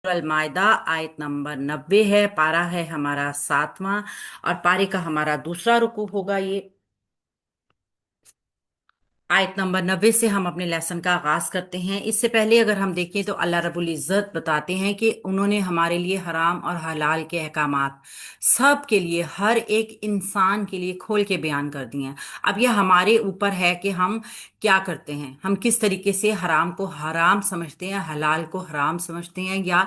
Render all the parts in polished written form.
अलमायदा आयत नंबर 90 है। पारा है हमारा 7वां और पारे का हमारा दूसरा रुकू होगा ये। आयत नंबर 90 से हम अपने लेसन का आगाज करते हैं। इससे पहले अगर हम देखें तो अल्लाह रब्बुल इज़्ज़त बताते हैं कि उन्होंने हमारे लिए हराम और हलाल के अहकामात सब के लिए, हर एक इंसान के लिए खोल के बयान कर दिए हैं। अब यह हमारे ऊपर है कि हम क्या करते हैं, हम किस तरीके से हराम को हराम समझते हैं, हलाल को हराम समझते हैं, या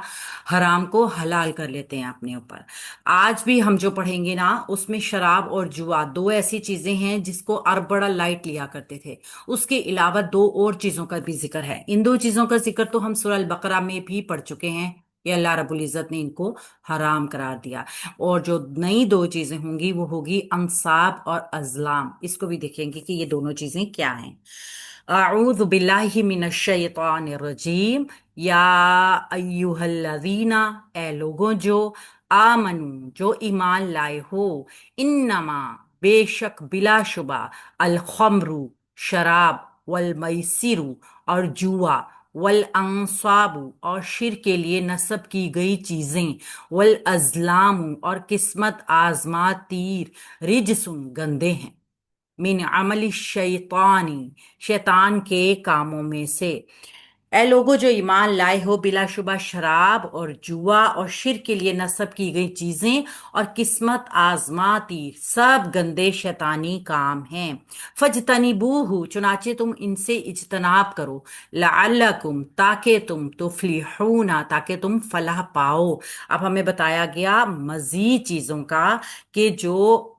हराम को हलाल कर लेते हैं अपने ऊपर। आज भी हम जो पढ़ेंगे ना, उसमें शराब और जुआ दो ऐसी चीजें हैं जिसको अरब बड़ा लाइट लिया करते थे। उसके अलावा दो और चीजों का भी जिक्र है। इन दो चीजों का जिक्र तो हम सूरह अल बकरा में भी पढ़ चुके हैं। ये अल्लाह रब्बुल इज़्ज़त ने इनको हराम करार दिया। और जो नई दो चीजें होंगी वो होगी अंसाब और अजलाम। इसको भी देखेंगे कि ये दोनों चीजें क्या हैं। अऊज़ु बिल्लाहि मिनश शैतानिर रजीम। या अय्युहल्लज़ीना, ए लोगों जो आमनू, जो ईमान लाए हो, इन्नमा, बेशक बिलाशुबा, अल खम्रू, शराब, वल मैसिरु, और जुआ, वल अंसाबु, और शिर के लिए नस्ब की गई चीजें, वल अजलामु, और किस्मत आजमा तीर, रिजसुन, गंदे हैं, मिन अमली शैतानी, शैतान के कामों में से। ए लोगो जो ईमान लाए हो, बिलाशुबा शराब और जुआ और शिर के लिए नस्ब की गई चीजें और किस्मत आजमाती सब गंदे शैतानी काम हैं। फजतनिबूहु, चुनाचे तुम इनसे इज्तनाब करो, लअल्लकुम, ताकि तुम तुफलिहूना, ताकि तुम फलाह पाओ। अब हमें बताया गया मजीद चीजों का कि जो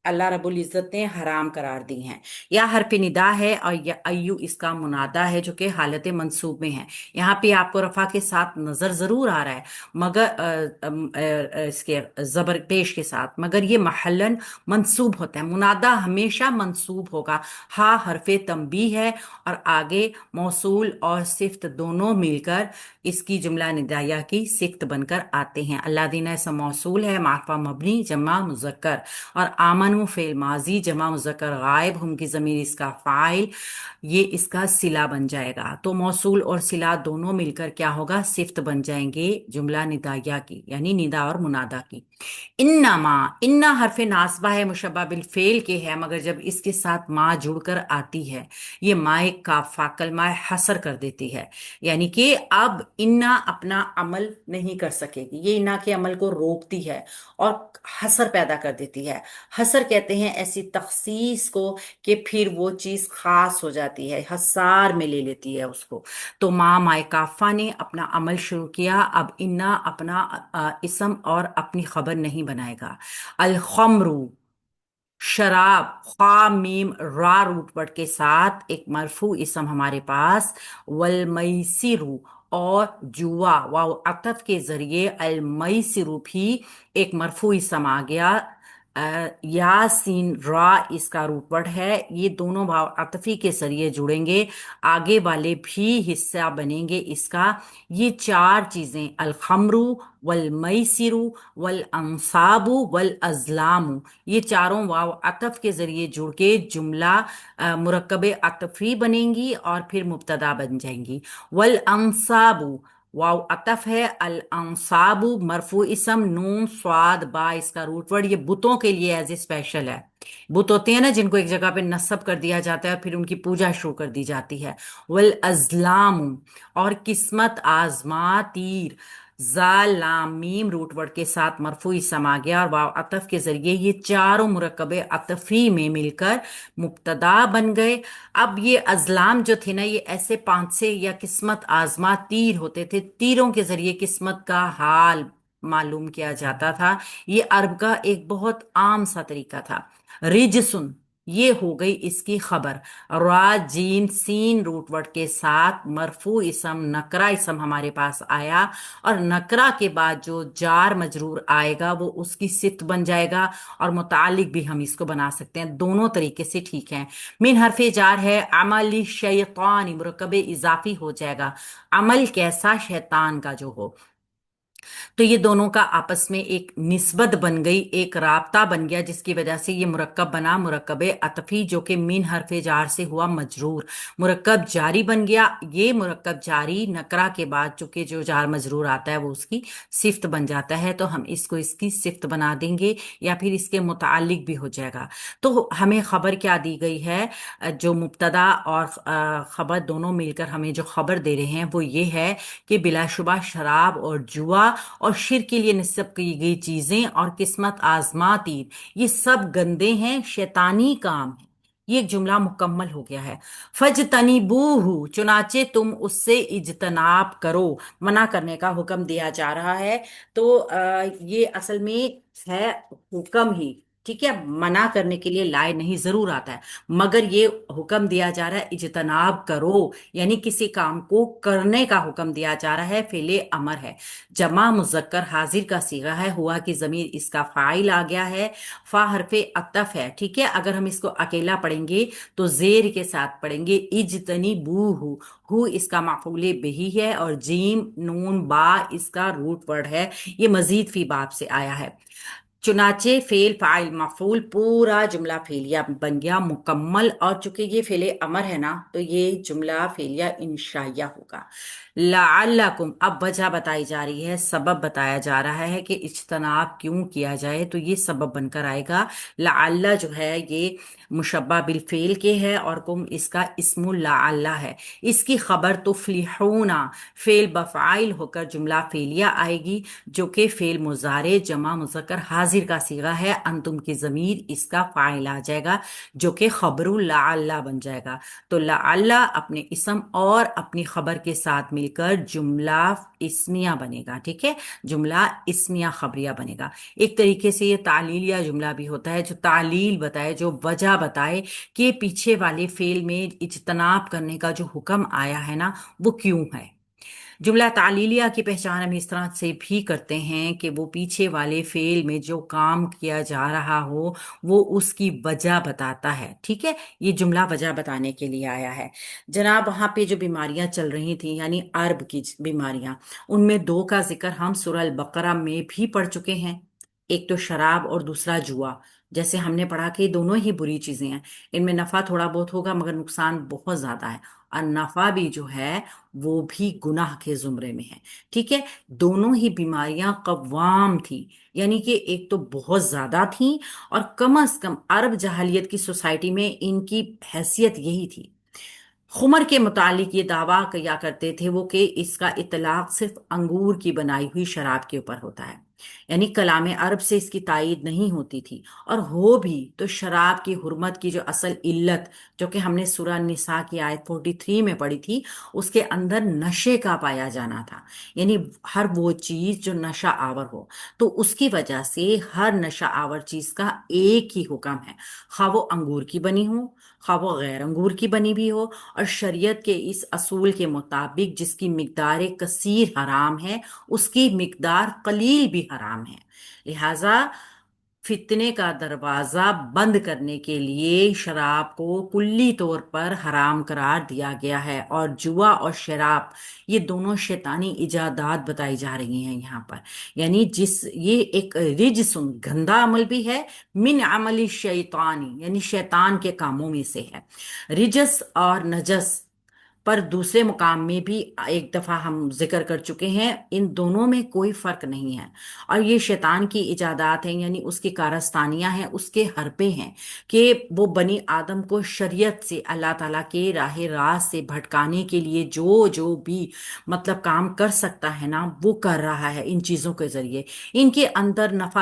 अल्लाह रब्बुल इज़्ज़त ने हराम करार दी हैं। या हरफ निदा है और या अय्यु इसका मुनादा है जो कि हालत मंसूब में है। यहाँ पे आपको रफा के साथ नजर जरूर आ रहा है, मगर इसके जबर पेश के साथ, मगर ये महलन मंसूब होता है। मुनादा हमेशा मंसूब होगा। हा हरफ तंबी है और आगे मौसूल और सिफ्त दोनों मिलकर इसकी जुमला निदाया की सिफ्त बनकर आते हैं। अल्लाह दीना ऐसा मौसूल है, मारफा मबनी जमा मुजक्कर, और आमनु फेल माजी जमा मुजक्कर गायब, हम की जमीर इसका फाइल, ये इसका सिला बन जाएगा। तो मौसूल और सिला दोनों मिलकर क्या होगा, सिफ्त बन जाएंगे जुमला निदाया की, यानी निदा और मुनादा की। इन्नमा, इन्ना हरफे नासबा है, मुशब्बा बिल फेल के है, मगर जब इसके साथ माँ जुड़कर आती है, ये माए का फाकल माए हसर कर देती है। यानी कि अब इन्ना अपना अमल नहीं कर सकेगी, ये इन्ना के अमल को रोकती है और हसर पैदा कर देती है। हसर कहते हैं ऐसी तखसीस को कि फिर वो चीज खास हो जाती है, हसार में ले लेती है उसको। तो माँ माए काफा ने अपना अमल शुरू किया, अब इन्ना अपना इसम और अपनी खबर नहीं बनाएगा। अल खमरू, शराब, ख्वा मीम रा रूट वर्ड के साथ एक मरफू इसम हमारे पास। वल मैसिरू, और जुआ, वाव अतफ के जरिए अल मैसिरू भी एक मरफू इसम आ गया। यासीन रा इसका रूट वर्ड है। ये दोनों भाव अतफी के जरिए जुड़ेंगे, आगे वाले भी हिस्सा बनेंगे इसका। ये चार चीजें, अल खमरू, वल मैसिरू, वल अंसाबु, वल अजलामु, ये चारों वाव अतफ के जरिए जुड़ के जुमला मुरक्कब अतफी बनेंगी और फिर मुब्तदा बन जाएंगी। वल अंसाबु, वाव अतफ है, अल अंसाबु मरफू इसम, नून स्वाद बा इसका रूट वर्ड। ये बुतों के लिए एज ए स्पेशल है। बुत होते हैं ना जिनको एक जगह पे नस्ब कर दिया जाता है और फिर उनकी पूजा शुरू कर दी जाती है। वल अजलाम, और किस्मत आजमा तीर, जाल लाम मीम रूट वर्ड के साथ मरफूई सम आ गया और वाव अतफ के जरिए ये चारों मुरक्कबे अतफी में मिलकर मुब्तदा बन गए। अब ये अजलाम जो थे ना, ये ऐसे पांच से या किस्मत आजमा तीर होते थे, तीरों के जरिए किस्मत का हाल मालूम किया जाता था। ये अरब का एक बहुत आम सा तरीका था। रिजसुन, ये हो गई इसकी खबर। रा जीन सीन रूट वर्ड के साथ मरफू इसम नकरा इसम हमारे पास आया, और नकरा के बाद जो जार मजरूर आएगा वो उसकी सित बन जाएगा, और मुतालिक भी हम इसको बना सकते हैं, दोनों तरीके से ठीक है। मिन हरफे जार है, अमली शैतान मुरकब इजाफी हो जाएगा, अमल कैसा, शैतान का जो हो। तो ये दोनों का आपस में एक निस्बत बन गई, एक राबता बन गया, जिसकी वजह से ये मुरक्कब बना मुरक्कब अतफी, जो कि मिन हरफ जार से हुआ मजरूर। मुरक्कब जारी बन गया। ये मुरक्कब जारी नकरा के बाद चूंकि जो जार मजरूर आता है वो उसकी सिफ्त बन जाता है, तो हम इसको इसकी सिफ्त बना देंगे या फिर इसके मुतालिक भी हो जाएगा। तो हमें खबर क्या दी गई है? जो मुब्तदा और खबर दोनों मिलकर हमें जो खबर दे रहे हैं वो ये है कि बिलाशुबा शराब और जुआ और शिर के लिए निस्बत की गई चीजें और किस्मत आजमाती, ये सब गंदे हैं, शैतानी काम है। ये एक जुमला मुकम्मल हो गया है। फजतनीबूहु, चुनाचे तुम उससे इज्तनाब करो। मना करने का हुक्म दिया जा रहा है। तो ये असल में है हुक्म ही। ठीक है, मना करने के लिए लाए नहीं जरूर आता है, मगर ये हुक्म दिया जा रहा है इज्तनाब करो, यानी किसी काम को करने का हुक्म दिया जा रहा है। फेले अमर है, जमा मुजक्कर हाजिर का सीगा है, हुआ की जमीर इसका फाइल आ गया है। फा हरफे अतफ है। ठीक है, अगर हम इसको अकेला पढ़ेंगे तो जेर के साथ पढ़ेंगे इजतनी बू हु इसका माफूले बिही है, और जीम नून बा इसका रूट वर्ड है। ये मजीद फी बाप से आया है। चुनाचे फेल फाइल मफूल, पूरा जुमला फेलिया बन गया मुकम्मल। और चूंकि ये फेले अमर है ना, तो ये जुमला फेलिया इंशाइया होगा। लाअल्लकुम, अब वजह बताई जा रही है, सबब बताया जा रहा है कि इज्तनाब क्यों किया जाए, तो ये सबब बनकर आएगा। लाअल्ला जो है ये मुशब्बा बिल फेल के है, और कुम इसका इस्मुल लाअल्ला है। इसकी खबर तुफ्लिहूना फेल बफ़ाइल होकर जुमला फेलिया आएगी, जो कि फेल मुजारे जमा मुज़क्कर हाजिर का सीगा है। अंतुम की ज़मीर इसका फाइल आ जाएगा, जो कि खबरू लाअल्ला बन जाएगा। तो लाअल्ला अपने इसम और अपनी खबर के साथ मिलकर जुमला इस्मिया बनेगा। ठीक है, जुमला इस्मिया खबरिया बनेगा। एक तरीके से ये तालीलिया जुमला भी होता है, जो तालील बताए, जो वजह बताए कि पीछे वाले फेल में इज्तनाब करने का जो हुक्म आया है ना, वो क्यों है। जुमला तालीलिया की पहचान हम इस तरह से भी करते हैं कि वो पीछे वाले फेल में जो काम किया जा रहा हो वो उसकी वजह बताता है। ठीक है, ये जुमला वजह बताने के लिए आया है। जनाब, वहाँ पे जो बीमारियां चल रही थी, यानी अरब की बीमारियां, उनमें दो का जिक्र हम सूरह अल बकरा में भी पढ़ चुके हैं। एक तो शराब और दूसरा जुआ। जैसे हमने पढ़ा कि ये दोनों ही बुरी चीजें हैं, इनमें नफा थोड़ा बहुत होगा मगर नुकसान बहुत ज्यादा है। और नफा भी जो है वो भी गुनाह के जुमरे में है। ठीक है, दोनों ही बीमारियां कव्वाम थी, यानी कि एक तो बहुत ज्यादा थी, और कम से कम अरब जहालियत की सोसाइटी में इनकी हैसियत यही थी। खुमर के मुतालिक ये दावा किया करते थे वो कि इसका इतलाक सिर्फ अंगूर की बनाई हुई शराब के ऊपर होता है, यानी कलाम अरब से इसकी तायीद नहीं होती थी। और हो भी तो शराब की हुर्मत की जो असल इल्लत, जो कि हमने सूरह निसा की आयत 43 में पढ़ी थी, उसके अंदर नशे का पाया जाना था। यानी हर वो चीज जो नशा आवर हो, तो उसकी वजह से हर नशा आवर चीज का एक ही हुक्म है, खा वो अंगूर की बनी हो, खा वो गैर अंगूर की बनी भी हो। और शरीयत के इस असूल के मुताबिक जिसकी मिकदार कसीर हराम है, उसकी मिकदार कलील भी हराम है। लिहाजा फितने का दरवाजा बंद करने के लिए शराब को कुल्ली तौर पर हराम करार दिया गया है। और जुआ और शराब ये दोनों शैतानी इजादात बताई जा रही हैं यहाँ पर। यानी ये एक रिजसुन गंदा अमल भी है, मिन अमली शैतानी यानी शैतान के कामों में से है। रिजस और नजस पर दूसरे मुकाम में भी एक दफा हम जिक्र कर चुके हैं, इन दोनों में कोई फर्क नहीं है। और ये शैतान की इजादात हैं, यानी उसकी कारस्तानियां हैं, उसके हरबे हैं कि वो बनी आदम को शरीयत से, अल्लाह ताला के राह रास्त से भटकाने के लिए जो जो भी मतलब काम कर सकता है ना, वो कर रहा है इन चीजों के जरिए। इनके अंदर नफा